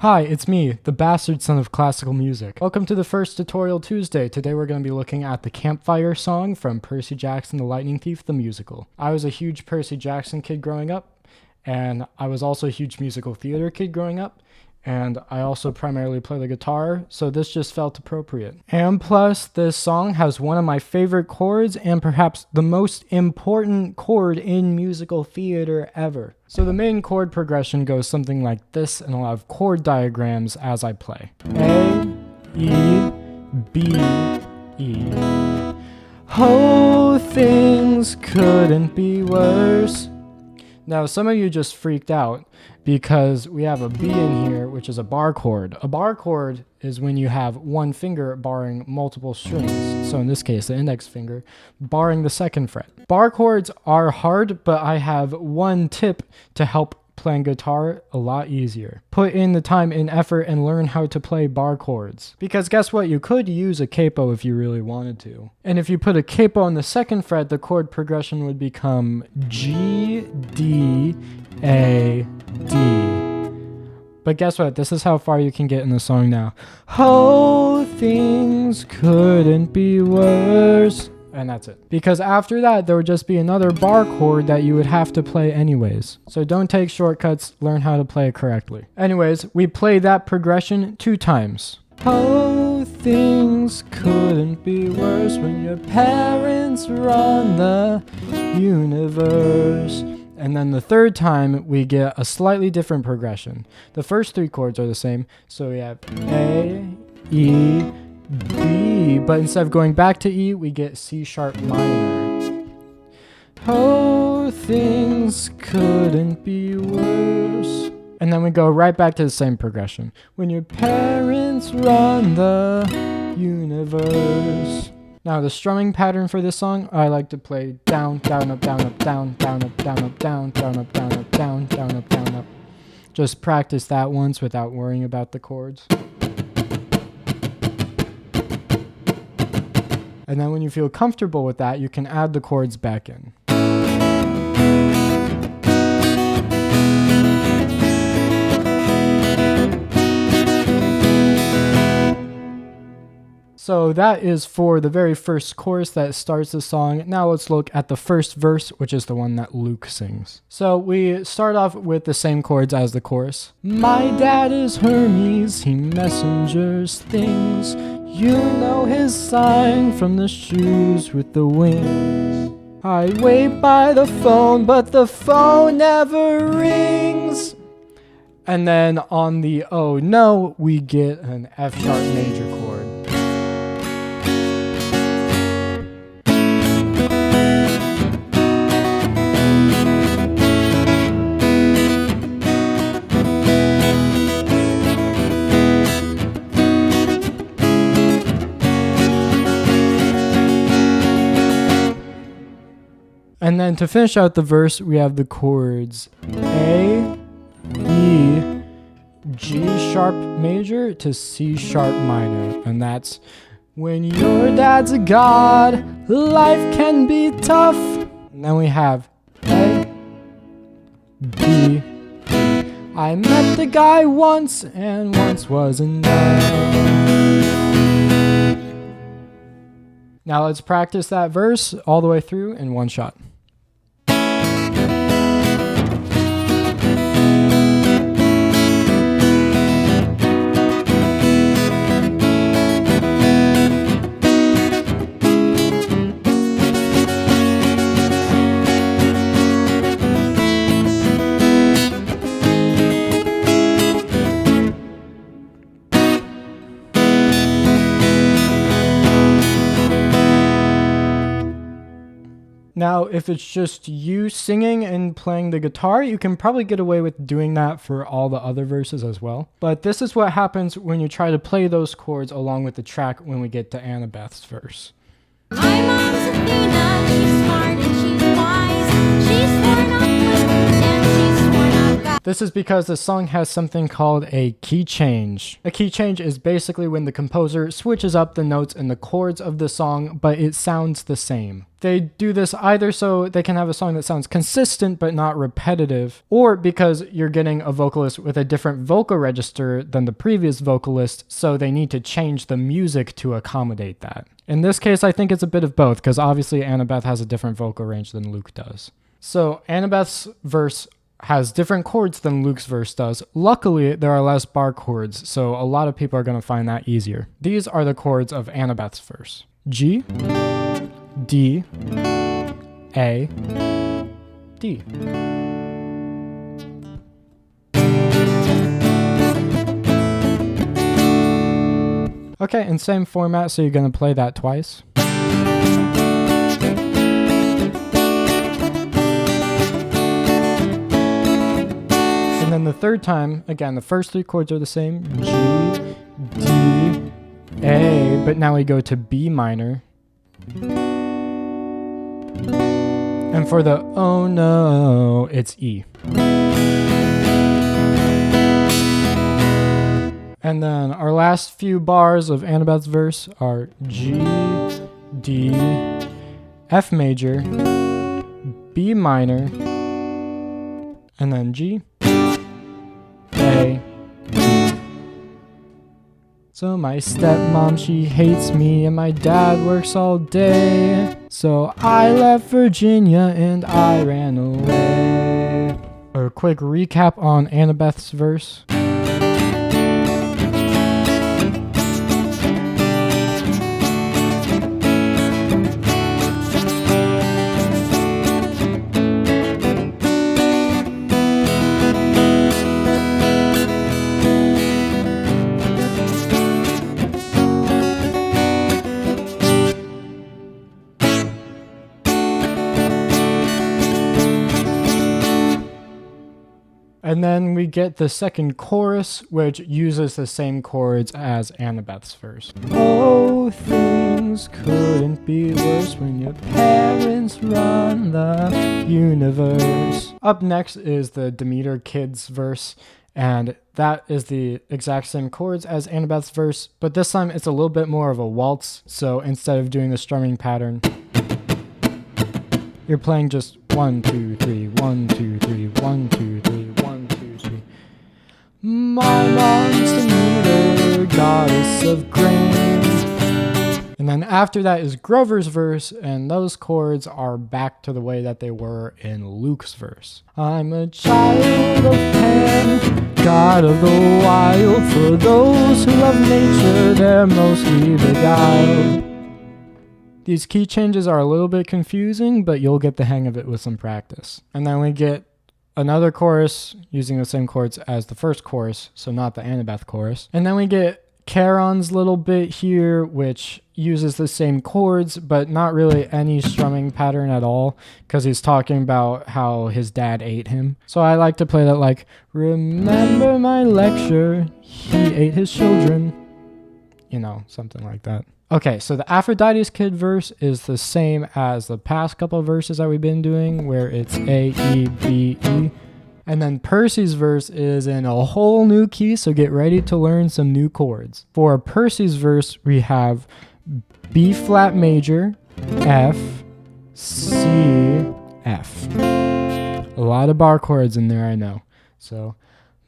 Hi, it's me, the bastard son of classical music. Welcome to the first Tutorial Tuesday. Today we're going to be looking at the Campfire song from Percy Jackson, the Lightning Thief, the musical. I was a huge Percy Jackson kid growing up, and I was also a huge musical theater kid growing up, and I also primarily play the guitar, so this just felt appropriate. And plus, this song has one of my favorite chords and perhaps the most important chord in musical theater ever. So the main chord progression goes something like this, and I'll have chord diagrams as I play. A, E, B, E. Oh, things couldn't be worse. Now, some of you just freaked out because we have a B in here, which is a bar chord. A bar chord is when you have one finger barring multiple strings. So in this case, the index finger barring the second fret. Bar chords are hard, but I have one tip to help playing guitar a lot easier. Put in the time and effort and learn how to play bar chords. Because guess what? You could use a capo if you really wanted to. And if you put a capo on the second fret, the chord progression would become G, D, A, D. But guess what? This is how far you can get in the song now. Oh, things couldn't be worse. And that's it. Because after that, there would just be another bar chord that you would have to play anyways. So don't take shortcuts, learn how to play it correctly. Anyways, we play that progression 2 times. Oh, things couldn't be worse when your parents run the universe. And then the third time, we get a slightly different progression. The first 3 chords are the same. So we have A, E, B, but instead of going back to E, we get C sharp minor. Oh, things couldn't be worse. And then we go right back to the same progression. When your parents run the universe. Now the strumming pattern for this song, I like to play down, down, up, down, up, down, down, up, down, up, down, down, up, down, up, down, down, up, down, up. Just practice that once without worrying about the chords. And then when you feel comfortable with that, you can add the chords back in. So that is for the very first chorus that starts the song. Now let's look at the first verse, which is the one that Luke sings. So we start off with the same chords as the chorus. My dad is Hermes, he messengers things. You know his sign from the shoes with the wings. I wait by the phone, but the phone never rings. And then on the oh no, we get an F sharp major chord. And then to finish out the verse, we have the chords A, E, G sharp major to C sharp minor. And that's when your dad's a god, life can be tough. And then we have A, B, I met the guy once and once was enough. Now let's practice that verse all the way through in one shot. Now, if it's just you singing and playing the guitar, you can probably get away with doing that for all the other verses as well. But this is what happens when you try to play those chords along with the track when we get to Annabeth's verse. My mom's Athena, she's smart and she's wise. She's sworn off women and she's sworn off guys. This is because the song has something called a key change. A key change is basically when the composer switches up the notes and the chords of the song, but it sounds the same. They do this either so they can have a song that sounds consistent but not repetitive, or because you're getting a vocalist with a different vocal register than the previous vocalist, so they need to change the music to accommodate that. In this case, I think it's a bit of both, because obviously Annabeth has a different vocal range than Luke does. So Annabeth's verse has different chords than Luke's verse does. Luckily, there are less bar chords, so a lot of people are going to find that easier. These are the chords of Annabeth's verse. G, D, A, D. Okay, and same format, so you're going to play that twice. And then the third time, again, the first three chords are the same. G, D, A, but now we go to B minor. And for the oh no, it's E. And then our last few bars of Annabeth's verse are G, D, F major, B minor, and then G, A, D. So my stepmom, she hates me, and my dad works all day. So I left Virginia and I ran away. A quick recap on Annabeth's verse. And then we get the second chorus, which uses the same chords as Annabeth's verse. Oh, things couldn't be worse when your parents run the universe. Up next is the Demeter Kids verse, and that is the exact same chords as Annabeth's verse, but this time it's a little bit more of a waltz, so instead of doing the strumming pattern, you're playing just 1, 2, 3, 1, 2, 3, 1, 2, 3, 1, 2, 3. My mom's Demeter, goddess of grain. And then after that is Grover's verse, and those chords are back to the way that they were in Luke's verse. I'm a child of Pan, god of the wild. For those who love nature, they're mostly beguiled. These key changes are a little bit confusing, but you'll get the hang of it with some practice. And then we get another chorus using the same chords as the first chorus, so not the Annabeth chorus. And then we get Charon's little bit here, which uses the same chords, but not really any strumming pattern at all, because he's talking about how his dad ate him. So I like to play that like, remember my lecture, he ate his children. You know, something like that. Okay, so the Aphrodite's Kid verse is the same as the past couple of verses that we've been doing, where it's A, E, B, E. And then Percy's verse is in a whole new key, so get ready to learn some new chords. For Percy's verse, we have B flat major, F, C, F. A lot of bar chords in there, I know. So,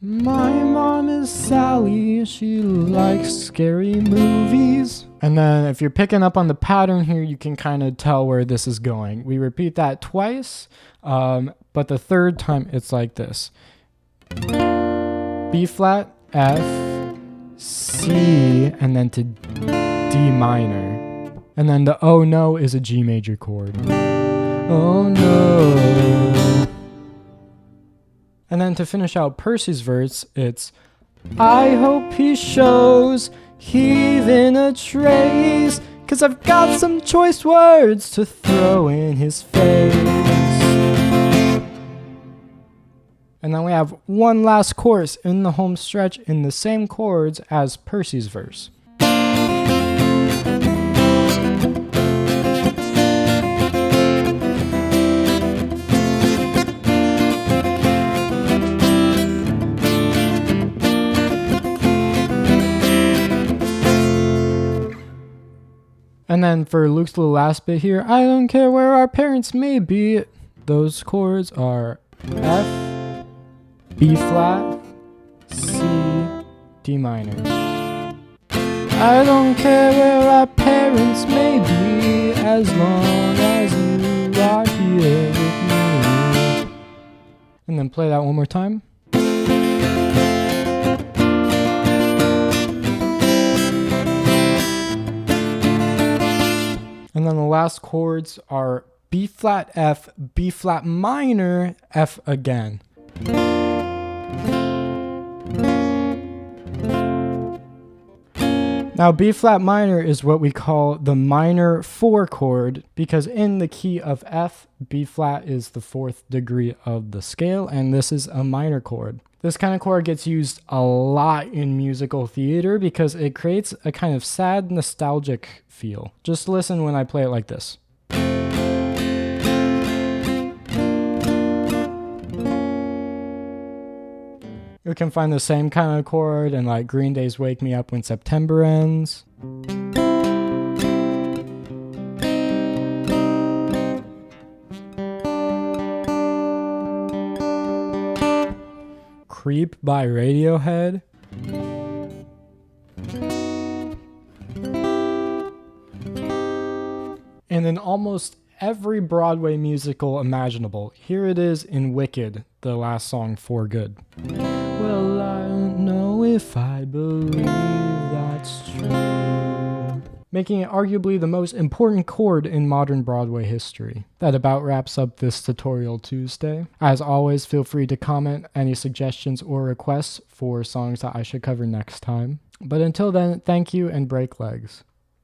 my mom is Sally, she likes scary movies. And then if you're picking up on the pattern here, you can kind of tell where this is going. We repeat that twice, but the third time it's like this. B flat, F, C, and then to D minor. And then the oh no is a G major chord. Oh no. And then to finish out Percy's verse, it's I hope he shows heaving a trace, 'cause I've got some choice words to throw in his face. And then we have one last chorus in the home stretch in the same chords as Percy's verse. And then for Luke's little last bit here, I don't care where our parents may be. Those chords are F, B flat, C, D minor. I don't care where our parents may be as long as you are here with me. And then play that one more time. And then the last chords are B flat F, B flat minor, F again. Now B flat minor is what we call the minor 4 chord because in the key of F, B flat is the 4th degree of the scale and this is a minor chord. This kind of chord gets used a lot in musical theater because it creates a kind of sad, nostalgic feel. Just listen when I play it like this. You can find the same kind of chord in like Green Day's Wake Me Up When September Ends. Creep by Radiohead. And in almost every Broadway musical imaginable. Here it is in Wicked, the last song, For Good. Well, I don't know if I believe that's true. Making it arguably the most important chord in modern Broadway history. That about wraps up this Tutorial Tuesday. As always, feel free to comment any suggestions or requests for songs that I should cover next time. But until then, thank you and break legs.